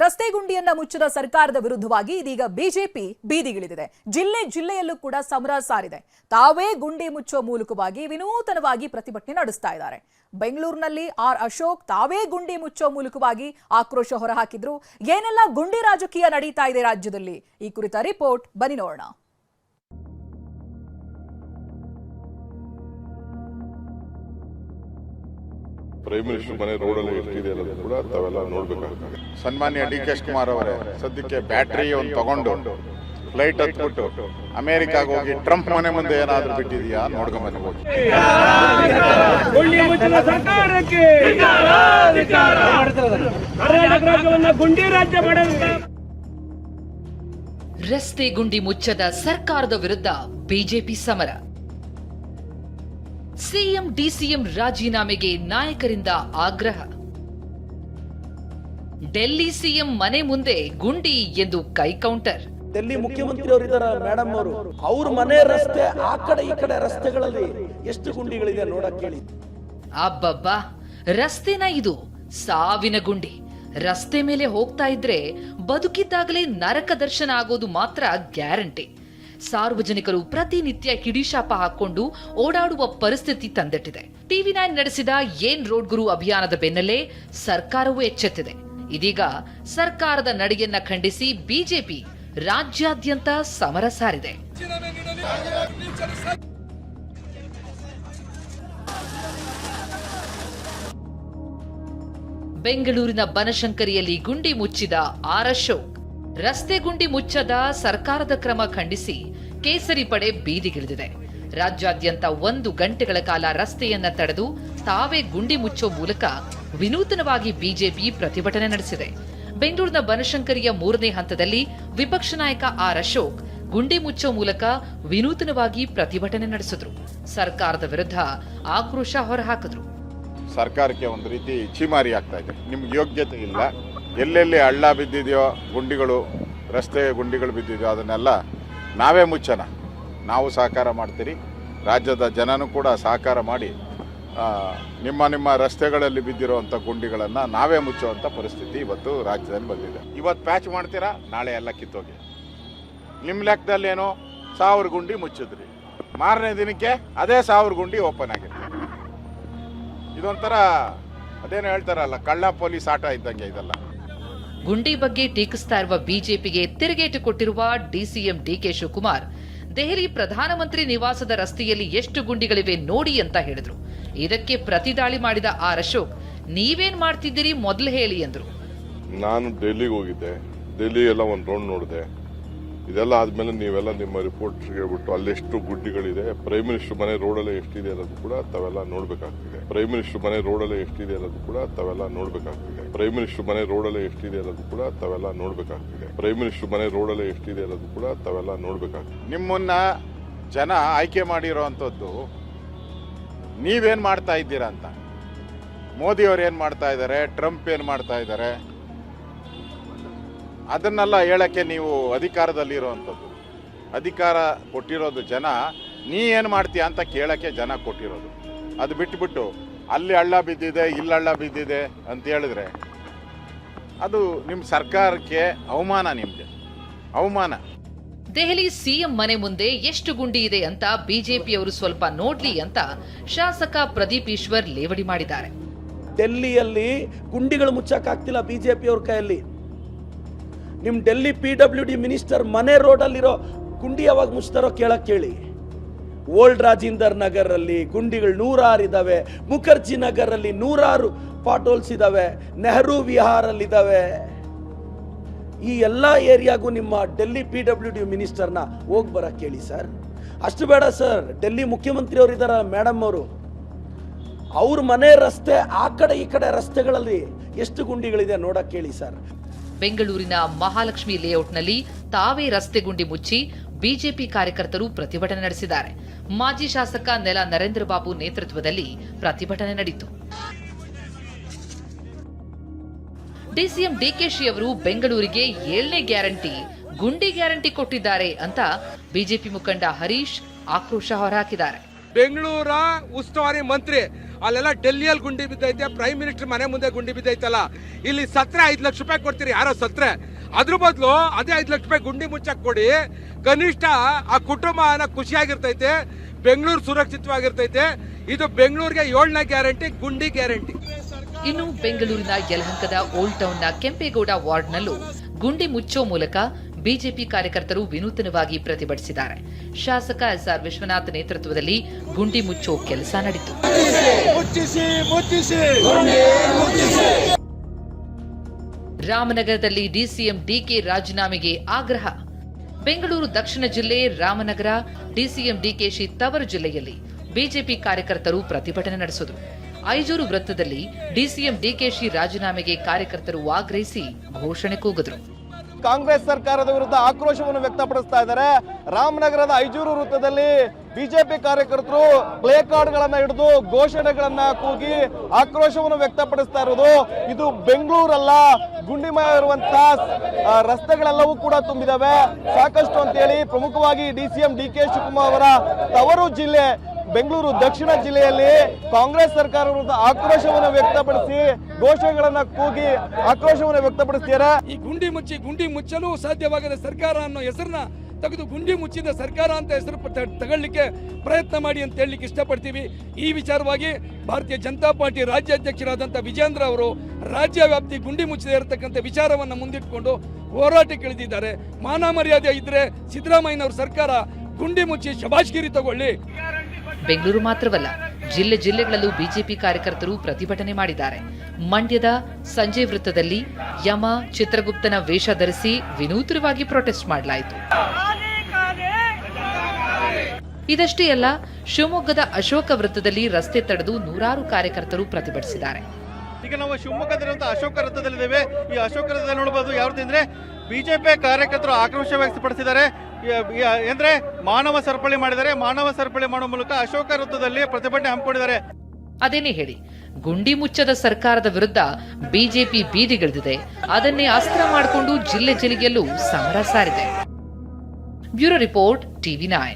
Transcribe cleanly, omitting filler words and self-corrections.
ರಸ್ತೆ ಗುಂಡಿಯನ್ನ ಮುಚ್ಚದ ಸರ್ಕಾರದ ವಿರುದ್ಧವಾಗಿ ಇದೀಗ ಬಿಜೆಪಿ ಬೀದಿಗಿಳಿದಿದೆ. ಜಿಲ್ಲೆಯಲ್ಲೂ ಕೂಡ ಸಮರ ಸಾರಿದೆ. ತಾವೇ ಗುಂಡಿ ಮುಚ್ಚೋ ಮೂಲಕವಾಗಿ ವಿನೂತನವಾಗಿ ಪ್ರತಿಭಟನೆ ನಡೆಸ್ತಾ ಇದ್ದಾರೆ. ಬೆಂಗಳೂರಿನಲ್ಲಿ ಆರ್ ಅಶೋಕ್ ತಾವೇ ಗುಂಡಿ ಮುಚ್ಚೋ ಮೂಲಕವಾಗಿ ಆಕ್ರೋಶ ಹೊರಹಾಕಿದ್ರು. ಏನೆಲ್ಲ ಗುಂಡಿ ರಾಜಕೀಯ ನಡೀತಾ ಇದೆ ರಾಜ್ಯದಲ್ಲಿ, ಈ ಕುರಿತ ರಿಪೋರ್ಟ್ ಬನ್ನಿ ನೋಡೋಣ. ಪ್ರೈಮ್ ಮಿನಿಸ್ಟರ್ ಮನೆ ರೋಡಲ್ಲಿ ಎಷ್ಟಿದೆ ಅನ್ನೋದು ಕೂಡ ತಾವೆಲ್ಲ ನೋಡ್ಬೇಕಾಗ್ತದೆ. ಸನ್ಮಾನ್ಯ ಡಿ.ಕೆ. ಶಿವಕುಮಾರ್ ಅವರೇ ಸದ್ಯಕ್ಕೆ ಬ್ಯಾಟ್ರಿ ಒಂದು ತಗೊಂಡು ಫ್ಲೈಟ್ ಹತ್ಬಿಟ್ಟು ಅಮೆರಿಕಾಗ ಹೋಗಿ ಟ್ರಂಪ್ ಮನೆ ಮುಂದೆ ಏನಾದ್ರೂ ಬಿಟ್ಟಿದೆಯಾ ನೋಡ್ಕೊಂಬನ್ನಿ ಹೋಗಿ. ರಸ್ತೆ ಗುಂಡಿ ಮುಚ್ಚದ ಸರ್ಕಾರದ ವಿರುದ್ಧ ಬಿಜೆಪಿ ಸಮರ. ಸಿಎಂ ಡಿಸಿಎಂ ರಾಜೀನಾಮೆಗೆ ನಾಯಕರಿಂದ ಆಗ್ರಹ. ಡೆಲ್ಲಿ ಸಿಎಂ ಮನೆ ಮುಂದೆ ಗುಂಡಿ ಎಂದು ಕೈ ಕೌಂಟರ್. ಡೆಲ್ಲಿ ಮುಖ್ಯಮಂತ್ರಿ ಅವರು ಇದ್ದಾರೆ ಮೇಡಮ್ ಅವರು, ಅವ್ರ ಮನೆ ರಸ್ತೆ ಆ ಕಡೆ ಈ ಕಡೆ ರಸ್ತೆಗಳಲ್ಲಿ ಎಷ್ಟು ಗುಂಡಿಗಳಿದೆ ನೋಡಕ್ ಹೇಳಿ. ಅಬ್ಬಬ್ಬಾ, ರಸ್ತೆನ ಇದು ಸಾವಿನ ಗುಂಡಿ. ರಸ್ತೆ ಮೇಲೆ ಹೋಗ್ತಾ ಇದ್ರೆ ಬದುಕಿದ್ದಾಗಲೇ ನರಕ ದರ್ಶನ ಆಗೋದು ಮಾತ್ರ ಗ್ಯಾರಂಟಿ. ಸಾರ್ವಜನಿಕರು ಪ್ರತಿನಿತ್ಯ ಕಿಡಿಶಾಪ ಹಾಕೊಂಡು ಓಡಾಡುವ ಪರಿಸ್ಥಿತಿ ತಂದಿಟ್ಟಿದೆ. ಟಿವಿ9 ನಡೆಸಿದ ಏನ್ ರೋಡ್ ಗುರು ಅಭಿಯಾನದ ಬೆನ್ನಲ್ಲೇ ಸರ್ಕಾರವೂ ಎಚ್ಚೆತ್ತಿದೆ. ಇದೀಗ ಸರ್ಕಾರದ ನಡೆಯನ್ನ ಖಂಡಿಸಿ ಬಿಜೆಪಿ ರಾಜ್ಯಾದ್ಯಂತ ಸಮರ ಸಾರಿದೆ. ಬೆಂಗಳೂರಿನ ಬನಶಂಕರಿಯಲ್ಲಿ ಗುಂಡಿ ಮುಚ್ಚಿದ ಆರ್ ಅಶೋಕ್. ರಸ್ತೆ ಗುಂಡಿ ಮುಚ್ಚದ ಸರ್ಕಾರದ ಕ್ರಮ ಖಂಡಿಸಿ ಕೇಸರಿ ಪಡೆ ಬೀದಿಗಿಳಿದಿದೆ. ರಾಜ್ಯಾದ್ಯಂತ 1 ಗಂಟೆಗಳ ಕಾಲ ರಸ್ತೆಯನ್ನ ತಡೆದು ತಾವೇ ಗುಂಡಿ ಮುಚ್ಚೋ ಮೂಲಕ ವಿನೂತನವಾಗಿ ಬಿಜೆಪಿ ಪ್ರತಿಭಟನೆ ನಡೆಸಿದೆ. ಬೆಂಗಳೂರಿನ ಬನಶಂಕರಿಯ 3ನೇ ಹಂತದಲ್ಲಿ ವಿಪಕ್ಷ ನಾಯಕ ಆರ್ ಅಶೋಕ್ ಗುಂಡಿ ಮುಚ್ಚೋ ಮೂಲಕ ವಿನೂತನವಾಗಿ ಪ್ರತಿಭಟನೆ ನಡೆಸಿದ್ರು. ಸರ್ಕಾರದ ವಿರುದ್ಧ ಆಕ್ರೋಶ ಹೊರಹಾಕಿದ್ರು. ಸರ್ಕಾರಕ್ಕೆ ಒಂದು ರೀತಿ ಚೀಮಾರಿ ಆಗ್ತಾ ಇದೆ. ನಿಮ್ಗೆ ಯೋಗ್ಯತೆ ಇಲ್ಲ. ಎಲ್ಲೆಲ್ಲಿ ಹಳ್ಳ ಬಿದ್ದಿದೆಯೋ, ಗುಂಡಿಗಳು, ರಸ್ತೆ ಗುಂಡಿಗಳು ಬಿದ್ದಿದೆಯೋ ಅದನ್ನೆಲ್ಲ ನಾವೇ ಮುಚ್ಚೋಣ. ನಾವು ಸಹಕಾರ ಮಾಡ್ತೀರಿ, ರಾಜ್ಯದ ಜನನೂ ಕೂಡ ಸಹಕಾರ ಮಾಡಿ ನಿಮ್ಮ ರಸ್ತೆಗಳಲ್ಲಿ ಬಿದ್ದಿರುವಂಥ ಗುಂಡಿಗಳನ್ನು ನಾವೇ ಮುಚ್ಚುವಂಥ ಪರಿಸ್ಥಿತಿ ಇವತ್ತು ರಾಜ್ಯದಲ್ಲಿ ಬಂದಿದೆ. ಇವತ್ತು ಪ್ಯಾಚ್ ಮಾಡ್ತೀರಾ, ನಾಳೆ ಎಲ್ಲ ಕಿತ್ತೋಗಿ. ನಿಮ್ಮ ಲೆಕ್ಕದಲ್ಲಿ ಏನೋ 1000 ಗುಂಡಿ ಮುಚ್ಚಿದ್ರಿ, ಮಾರನೇ ದಿನಕ್ಕೆ ಅದೇ 1000 ಗುಂಡಿ ಓಪನ್ ಆಗಿರ್ತದೆ. ಇದೊಂಥರ ಅದೇನೋ ಹೇಳ್ತಾರಲ್ಲ, ಕಳ್ಳ ಪೊಲೀಸ್ ಆಟ ಇದ್ದಂಗೆ ಇದೆಲ್ಲ. ಗುಂಡಿ ಬಗ್ಗೆ ಟೀಕಿಸ್ತಾ ಇರುವ ಬಿಜೆಪಿಗೆ ತಿರುಗೇಟು ಕೊಟ್ಟಿರುವ ಡಿಸಿಎಂ ಡಿಕೆ ಶಿವಕುಮಾರ್ ದೆಹಲಿ ಪ್ರಧಾನಮಂತ್ರಿ ನಿವಾಸದ ರಸ್ತೆಯಲ್ಲಿ ಎಷ್ಟು ಗುಂಡಿಗಳಿವೆ ನೋಡಿ ಅಂತ ಹೇಳಿದ್ರು. ಇದಕ್ಕೆ ಪ್ರತಿದಾಳಿ ಮಾಡಿದ ಆರ್ ಅಶೋಕ್, ನೀವೇನ್ ಮಾಡ್ತಿದ್ದೀರಿ ಮೊದಲು ಹೇಳಿ ಎಂದ್ರು. ನಾನು ಡೆಲ್ಲಿಗೆ ಹೋಗಿದ್ದೆ, ಡೆಲ್ಲಿ ಎಲ್ಲ ಒಂದು ರೌಂಡ್ ನೋಡಿದೆ. ಇದೆಲ್ಲ ಆದ್ಮೇಲೆ ನೀವೆಲ್ಲ ನಿಮ್ಮ ರಿಪೋರ್ಟ್ ಹೇಳ್ಬಿಟ್ಟು ಅಲ್ಲೆಷ್ಟು ಗುಂಡಿಗಳಿದೆ, ಪ್ರೈಮ್ ಮಿನಿಸ್ಟರ್ ಮನೆ ರೋಡಲ್ಲೇ ಎಷ್ಟಿದೆ ಅನ್ನೋದು ಕೂಡ ತಾವೆಲ್ಲ ನೋಡ್ಬೇಕಾಗ್ತಿದೆ. ಪ್ರೈಮ್ ಮಿನಿಸ್ಟರ್ ಮನೆ ರೋಡಲ್ಲೇ ಎಷ್ಟಿದೆ ಅನ್ನೋದು ಕೂಡ ತಾವೆಲ್ಲ ನೋಡ್ಬೇಕಾಗ್ತಿದೆ. ಪ್ರೈಮ್ ಮಿನಿಸ್ಟರ್ ಮನೆ ರೋಡಲ್ಲೇ ಎಷ್ಟಿದೆ ಅನ್ನೋದು ಕೂಡ ತಾವೆಲ್ಲ ನೋಡ್ಬೇಕಾಗ್ತಿದೆ. ಪ್ರೈಮ್ ಮಿನಿಸ್ಟರ್ ಮನೆ ರೋಡಲ್ಲೇ ಎಷ್ಟಿದೆ ಅನ್ನೋದು ಕೂಡ ತಾವೆಲ್ಲ ನೋಡ್ಬೇಕಾಗ್ತದೆ. ನಿಮ್ಮನ್ನ ಜನ ಆಯ್ಕೆ ಮಾಡಿರೋವಂಥದ್ದು ನೀವೇನ್ ಮಾಡ್ತಾ ಇದ್ದೀರಾ ಅಂತ. ಮೋದಿಯವರು ಏನ್ ಮಾಡ್ತಾ ಇದ್ದಾರೆ, ಟ್ರಂಪ್ ಏನ್ ಮಾಡ್ತಾ ಇದ್ದಾರೆ, ಅದನ್ನೆಲ್ಲ ಹೇಳಕ್ಕೆ ನೀವು ಅಧಿಕಾರದಲ್ಲಿರುವಂಥದ್ದು. ಅಧಿಕಾರ ಕೊಟ್ಟಿರೋದು ಜನ, ನೀ ಏನು ಮಾಡ್ತೀಯ ಅಂತ ಕೇಳಕ್ಕೆ ಜನ ಕೊಟ್ಟಿರೋದು. ಅದು ಬಿಟ್ಟುಬಿಟ್ಟು ಅಲ್ಲಿ ಹಳ್ಳ ಬಿದ್ದಿದೆ, ಇಲ್ಲಿ ಹಳ್ಳ ಬಿದ್ದಿದೆ ಅಂತ ಹೇಳಿದ್ರೆ ಅದು ನಿಮ್ಮ ಸರ್ಕಾರಕ್ಕೆ ಅವಮಾನ, ನಿಮಗೆ ಅವಮಾನ. ದೆಹಲಿ ಸಿಎಂ ಮನೆ ಮುಂದೆ ಎಷ್ಟು ಗುಂಡಿ ಇದೆ ಅಂತ ಬಿಜೆಪಿಯವರು ಸ್ವಲ್ಪ ನೋಡ್ಲಿ ಅಂತ ಶಾಸಕ ಪ್ರದೀಪ್ ಈಶ್ವರ್ ಲೇವಡಿ ಮಾಡಿದ್ದಾರೆ. ಡೆಲ್ಲಿಯಲ್ಲಿ ಗುಂಡಿಗಳು ಮುಚ್ಚಕ್ಕಾಗ್ತಿಲ್ಲ ಬಿಜೆಪಿ ಅವ್ರ ಕೈಯಲ್ಲಿ. ನಿಮ್ ಡೆಲ್ಲಿ PWD ಮಿನಿಸ್ಟರ್ ಮನೆ ರೋಡಲ್ಲಿರೋ ಗುಂಡಿ ಯಾವಾಗ ಮುಚ್ತಾರೋ ಕೇಳಕ್ ಕೇಳಿ. ಓಲ್ಡ್ ರಾಜೇಂದರ್ ನಗರಲ್ಲಿ ಗುಂಡಿಗಳು 106 ಇದಾವೆ, ಮುಖರ್ಜಿ ನಗರಲ್ಲಿ 106 ಪಾಟೋಲ್ಸ್ ಇದಾವೆ, ನೆಹರು ವಿಹಾರಲ್ಲಿದ್ದಾವೆ. ಈ ಎಲ್ಲ ಏರಿಯಾಗೂ ನಿಮ್ಮ ಡೆಲ್ಲಿ PWD ಮಿನಿಸ್ಟರ್ನ ಹೋಗಿ ಬರಕ್ ಕೇಳಿ ಸರ್. ಅಷ್ಟು ಬೇಡ ಸರ್, ಡೆಲ್ಲಿ ಮುಖ್ಯಮಂತ್ರಿ ಅವರು ಇದ್ದಾರೆ ಮೇಡಮ್ ಅವರು, ಅವ್ರ ಮನೆ ರಸ್ತೆ ಆ ಕಡೆ ಈ ಕಡೆ ರಸ್ತೆಗಳಲ್ಲಿ ಎಷ್ಟು ಗುಂಡಿಗಳಿದೆ ನೋಡಕ್ ಕೇಳಿ ಸರ್. ಬೆಂಗಳೂರಿನ ಮಹಾಲಕ್ಷ್ಮಿ ಲೇಔಟ್ನಲ್ಲಿ ತಾವೇ ರಸ್ತೆ ಗುಂಡಿ ಮುಚ್ಚಿ ಬಿಜೆಪಿ ಕಾರ್ಯಕರ್ತರು ಪ್ರತಿಭಟನೆ ನಡೆಸಿದ್ದಾರೆ. ಮಾಜಿ ಶಾಸಕ ನೆಲ ನರೇಂದ್ರ ಬಾಬು ನೇತೃತ್ವದಲ್ಲಿ ಪ್ರತಿಭಟನೆ ನಡೆಯಿತು. ಡಿಸಿಎಂ ಡಿಕೆಶಿ ಅವರು ಬೆಂಗಳೂರಿಗೆ 7ನೇ ಗ್ಯಾರಂಟಿ ಗುಂಡಿ ಗ್ಯಾರಂಟಿ ಕೊಟ್ಟಿದ್ದಾರೆ ಅಂತ ಬಿಜೆಪಿ ಮುಖಂಡ ಹರೀಶ್ ಆಕ್ರೋಶ ಹೊರಹಾಕಿದ್ದಾರೆ. ಬೆಂಗಳೂರ ಉಸ್ತುವಾರಿ ಮಂತ್ರಿ ಅಲ್ಲೆಲ್ಲ ಡೆಲ್ಲಿಯಲ್ಲಿ ಗುಂಡಿ ಬಿದ್ದೈತೆ, ಪ್ರೈಮ್ ಮಿನಿಸ್ಟರ್ ಮನೆ ಮುಂದೆ ಗುಂಡಿ ಬಿದ್ದೈತಲ್ಲ. ಇಲ್ಲಿ ಸತ್ರೆ 5 ಲಕ್ಷ ರೂಪಾಯಿ ಕೊಡ್ತೀರಿ, ಯಾರೋ ಸತ್ರೆ ಅದ್ರ ಬದಲು ಅದೇ 5 ಲಕ್ಷ ರೂಪಾಯಿ ಗುಂಡಿ ಮುಚ್ಚಕ್ ಕೊಡಿ. ಕನಿಷ್ಠ ಆ ಕುಟುಂಬ ಖುಷಿಯಾಗಿರ್ತೈತೆ, ಬೆಂಗಳೂರು ಸುರಕ್ಷಿತವಾಗಿರ್ತೈತೆ. ಇದು ಬೆಂಗಳೂರಿಗೆ 7ನೇ ಗ್ಯಾರಂಟಿ, ಗುಂಡಿ ಗ್ಯಾರಂಟಿ. ಇನ್ನು ಬೆಂಗಳೂರಿನ ಯಲಹಂಕದ ಓಲ್ಡ್ ಟೌನ್ನ ಕೆಂಪೇಗೌಡ ವಾರ್ಡ್ನಲ್ಲೂ ಗುಂಡಿ ಮುಚ್ಚೋ ಮೂಲಕ ಬಿಜೆಪಿ ಕಾರ್ಯಕರ್ತರು ವಿನೂತನವಾಗಿ ಪ್ರತಿಭಟಿಸಿದ್ದಾರೆ. ಶಾಸಕ ಎಸ್ಆರ್ ವಿಶ್ವನಾಥ್ ನೇತೃತ್ವದಲ್ಲಿ ಗುಂಡಿ ಮುಚ್ಚೋ ಕೆಲಸ ನಡೆಯಿತು. ರಾಮನಗರದಲ್ಲಿ ಡಿಸಿಎಂ ಡಿಕೆ ರಾಜೀನಾಮೆಗೆ ಆಗ್ರಹ. ಬೆಂಗಳೂರು ದಕ್ಷಿಣ ಜಿಲ್ಲೆ ರಾಮನಗರ ಡಿಸಿಎಂ ಡಿಕೆಶಿ ತವರು ಜಿಲ್ಲೆಯಲ್ಲಿ ಬಿಜೆಪಿ ಕಾರ್ಯಕರ್ತರು ಪ್ರತಿಭಟನೆ ನಡೆಸಿದರು. ಐಜೂರು ವೃತ್ತದಲ್ಲಿ ಡಿಸಿಎಂ ಡಿಕೆಶಿ ರಾಜೀನಾಮೆಗೆ ಕಾರ್ಯಕರ್ತರು ಆಗ್ರಹಿಸಿ ಘೋಷಣೆ ಕೂಗಿದ್ರು. ಕಾಂಗ್ರೆಸ್ ಸರ್ಕಾರದ ವಿರುದ್ಧ ಆಕ್ರೋಶವನ್ನು ವ್ಯಕ್ತಪಡಿಸ್ತಾ ಇದ್ದಾರೆ. ರಾಮನಗರದ ಐಜೂರು ವೃತ್ತದಲ್ಲಿ ಬಿಜೆಪಿ ಕಾರ್ಯಕರ್ತರು ಪ್ಲೇ ಕಾರ್ಡ್ಗಳನ್ನ ಹಿಡಿದು ಘೋಷಣೆಗಳನ್ನ ಕೂಗಿ ಆಕ್ರೋಶವನ್ನು ವ್ಯಕ್ತಪಡಿಸ್ತಾ ಇರೋದು. ಇದು ಬೆಂಗಳೂರಲ್ಲ, ಗುಂಡಿಮಯ ಇರುವಂತಹ ರಸ್ತೆಗಳೆಲ್ಲವೂ ಕೂಡ ತುಂಬಿದಾವೆ ಸಾಕಷ್ಟು ಅಂತ ಹೇಳಿ ಪ್ರಮುಖವಾಗಿ ಡಿಸಿಎಂ ಡಿಕೆ ಶಿವಕುಮಾರ್ ಅವರ ತವರು ಜಿಲ್ಲೆ ಬೆಂಗಳೂರು ದಕ್ಷಿಣ ಜಿಲ್ಲೆಯಲ್ಲಿ ಕಾಂಗ್ರೆಸ್ ಸರ್ಕಾರ ವಿರುದ್ಧ ಆಕ್ರೋಶವನ್ನು ವ್ಯಕ್ತಪಡಿಸಿ ಘೋಷಣೆಗಳನ್ನ ಕೂಗಿ ಆಕ್ರೋಶವನ್ನು ವ್ಯಕ್ತಪಡಿಸ್ತಾರೆ. ಈ ಗುಂಡಿ ಮುಚ್ಚಲು ಸಾಧ್ಯವಾಗದ ಸರ್ಕಾರ ಅನ್ನೋ ಹೆಸರನ್ನ ತೆಗೆದು ಗುಂಡಿ ಮುಚ್ಚಿದ ಸರ್ಕಾರ ಅಂತ ಹೆಸರು ತಗೊಳ್ಳಿಕ್ಕೆ ಪ್ರಯತ್ನ ಮಾಡಿ ಅಂತ ಹೇಳಲಿಕ್ಕೆ ಇಷ್ಟಪಡ್ತೀವಿ. ಈ ವಿಚಾರವಾಗಿ ಭಾರತೀಯ ಜನತಾ ಪಾರ್ಟಿ ರಾಜ್ಯಾಧ್ಯಕ್ಷರಾದಂಥ ವಿಜೇಂದ್ರ ಅವರು ರಾಜ್ಯ ವ್ಯಾಪ್ತಿ ಗುಂಡಿ ಮುಚ್ಚದೇ ಇರತಕ್ಕಂಥ ವಿಚಾರವನ್ನು ಮುಂದಿಟ್ಟುಕೊಂಡು ಹೋರಾಟಕ್ಕೆ ಇಳಿದಿದ್ದಾರೆ. ಮಾನ ಮರ್ಯಾದೆ ಇದ್ರೆ ಸಿದ್ದರಾಮಯ್ಯನವ್ರ ಸರ್ಕಾರ ಗುಂಡಿ ಮುಚ್ಚಿ ಶಬಾಷ್ಗಿರಿ ತಗೊಳ್ಳಿ. ಬೆಂಗಳೂರು ಮಾತ್ರವಲ್ಲ, ಜಿಲ್ಲೆಗಳಲ್ಲೂ ಬಿಜೆಪಿ ಕಾರ್ಯಕರ್ತರು ಪ್ರತಿಭಟನೆ ಮಾಡಿದ್ದಾರೆ. ಮಂಡ್ಯದ ಸಂಜೆ ವೃತ್ತದಲ್ಲಿ ಯಮ ಚಿತ್ರಗುಪ್ತನ ವೇಷ ಧರಿಸಿ ವಿನೂತನವಾಗಿ ಪ್ರೊಟೆಸ್ಟ್ ಮಾಡಲಾಯಿತು. ಇದಷ್ಟೇ ಅಲ್ಲ, ಶಿವಮೊಗ್ಗದ ಅಶೋಕ ವೃತ್ತದಲ್ಲಿ ರಸ್ತೆ ತಡೆದು ನೂರಾರು ಕಾರ್ಯಕರ್ತರು ಪ್ರತಿಭಟಿಸಿದ್ದಾರೆ. ಈಗ ನಾವು ಶಿವಮೊಗ್ಗದಲ್ಲಿರುವಂತಹ ಅಶೋಕ ವೃತ್ತದಲ್ಲಿದ್ದೇವೆ. ಈ ಅಶೋಕ ವೃತ್ತದಲ್ಲಿ ನೋಡಬಹುದು ಯಾವ ರೀತಿ ಅಂದ್ರೆ ಬಿಜೆಪಿ ಕಾರ್ಯಕರ್ತರು ಆಕ್ರೋಶ ವ್ಯಕ್ತಪಡಿಸಿದ್ದಾರೆ. ಅಂದ್ರೆ ಮಾನವ ಸರಪಳಿ ಮಾಡಿದ್ದಾರೆ. ಮಾನವ ಸರಪಳಿ ಮಾಡುವ ಮೂಲಕ ಅಶೋಕ ವೃತ್ತದಲ್ಲಿ ಪ್ರತಿಭಟನೆ ಹಮ್ಮಿಕೊಂಡಿದ್ದಾರೆ. ಅದೇನೇ ಹೇಳಿ, ಗುಂಡಿ ಮುಚ್ಚದ ಸರ್ಕಾರದ ವಿರುದ್ಧ ಬಿಜೆಪಿ ಬೀದಿಗಿಳಿದಿದೆ. ಅದನ್ನೇ ಅಸ್ತ್ರ ಮಾಡಿಕೊಂಡು ಜಿಲ್ಲೆಯಲ್ಲೂ ಸಮರ ಸಾರಿದೆ. Bureau report, TV9.